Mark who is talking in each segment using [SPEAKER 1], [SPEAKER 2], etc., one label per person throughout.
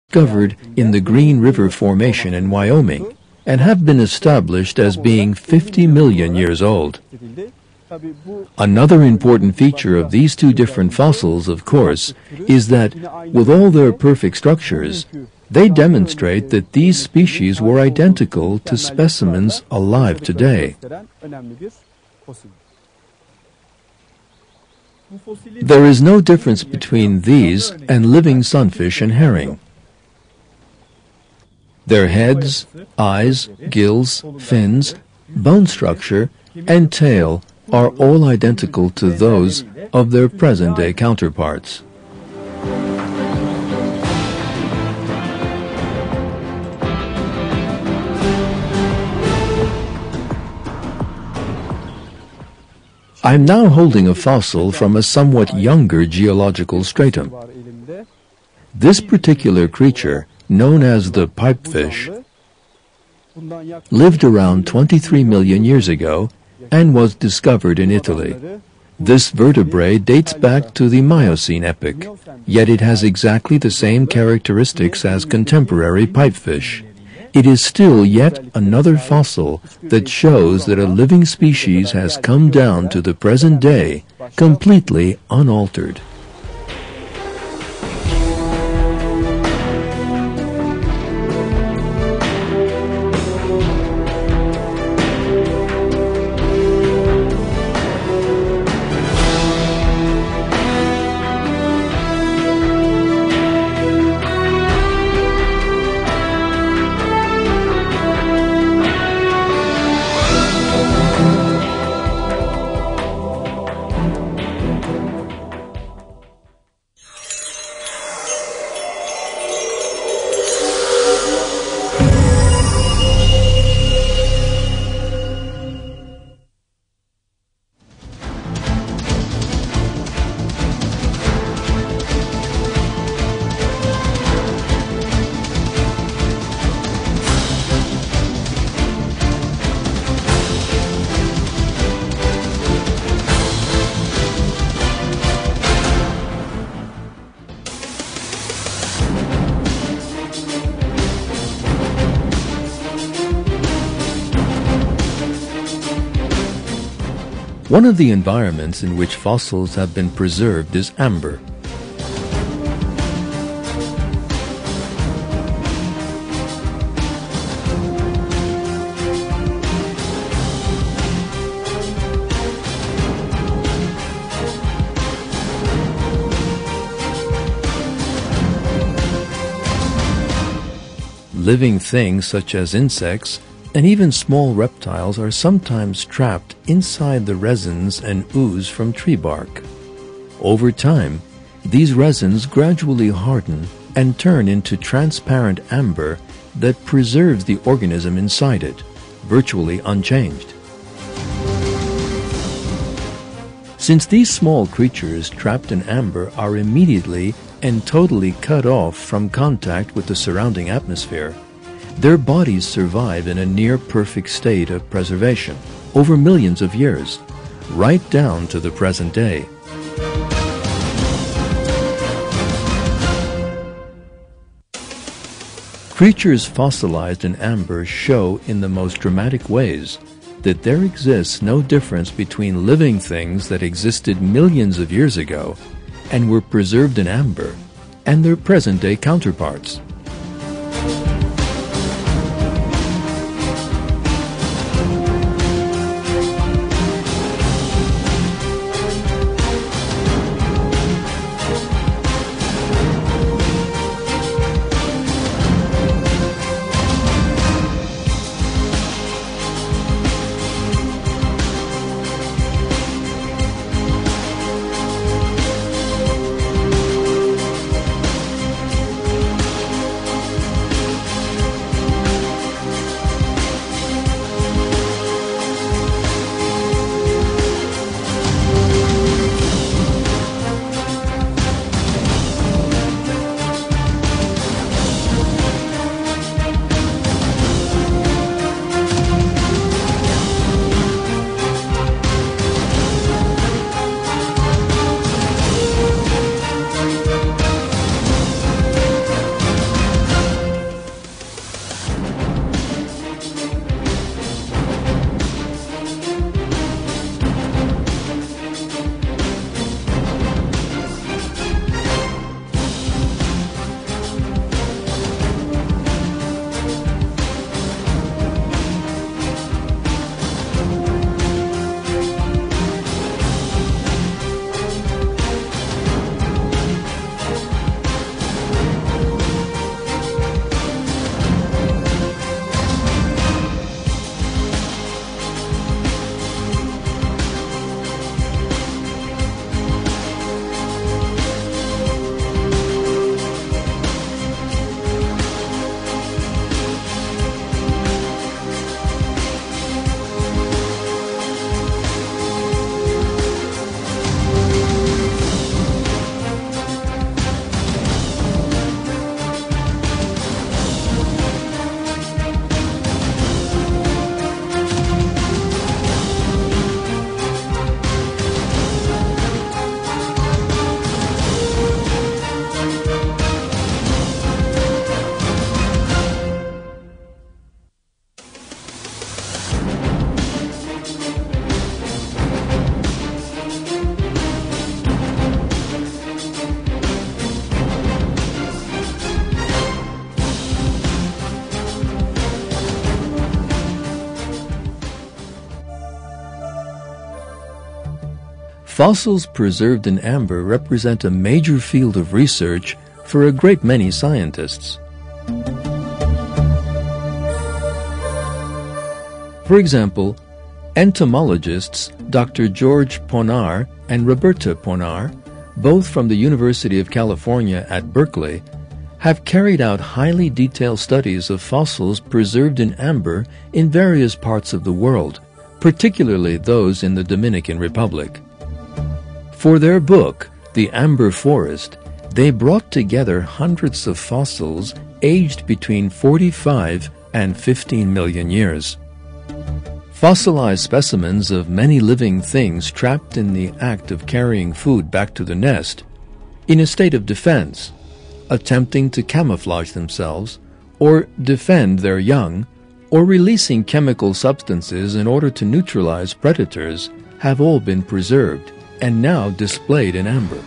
[SPEAKER 1] discovered in the Green River Formation in Wyoming and have been established as being 50 million years old. Another important feature of these two different fossils, of course, is that, with all their perfect structures, they demonstrate that these species were identical to specimens alive today. There is no difference between these and living sunfish and herring. Their heads, eyes, gills, fins, bone structure, and tail are all identical to those of their present-day counterparts. I am now holding a fossil from a somewhat younger geological stratum. This particular creature, known as the pipefish, lived around 23 million years ago and was discovered in Italy. This vertebrate dates back to the Miocene epoch, yet it has exactly the same characteristics as contemporary pipefish. It is still yet another fossil that shows that a living species has come down to the present day completely unaltered. One of the environments in which fossils have been preserved is amber. Living things such as insects and even small reptiles are sometimes trapped inside the resins and ooze from tree bark. Over time, these resins gradually harden and turn into transparent amber that preserves the organism inside it, virtually unchanged. Since these small creatures trapped in amber are immediately and totally cut off from contact with the surrounding atmosphere, their bodies survive in a near-perfect state of preservation over millions of years, right down to the present day. Creatures fossilized in amber show in the most dramatic ways that there exists no difference between living things that existed millions of years ago and were preserved in amber and their present-day counterparts. Fossils preserved in amber represent a major field of research for a great many scientists. For example, entomologists Dr. George Ponar and Roberta Ponar, both from the University of California at Berkeley, have carried out highly detailed studies of fossils preserved in amber in various parts of the world, particularly those in the Dominican Republic. For their book, The Amber Forest, they brought together hundreds of fossils aged between 45 and 15 million years. Fossilized specimens of many living things trapped in the act of carrying food back to the nest, in a state of defense, attempting to camouflage themselves, or defend their young, or releasing chemical substances in order to neutralize predators, have all been preserved and now displayed in amber.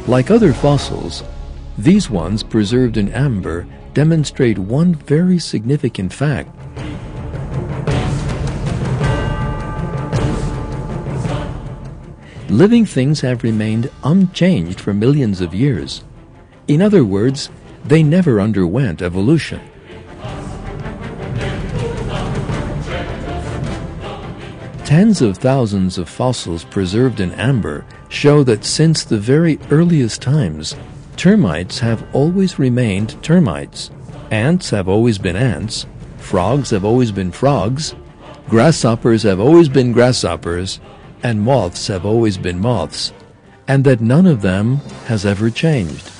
[SPEAKER 1] Like other fossils, these ones preserved in amber demonstrate one very significant fact. Living things have remained unchanged for millions of years. In other words, they never underwent evolution. Tens of thousands of fossils preserved in amber show that since the very earliest times, termites have always remained termites, ants have always been ants, frogs have always been frogs, grasshoppers have always been grasshoppers, and moths have always been moths, and that none of them has ever changed.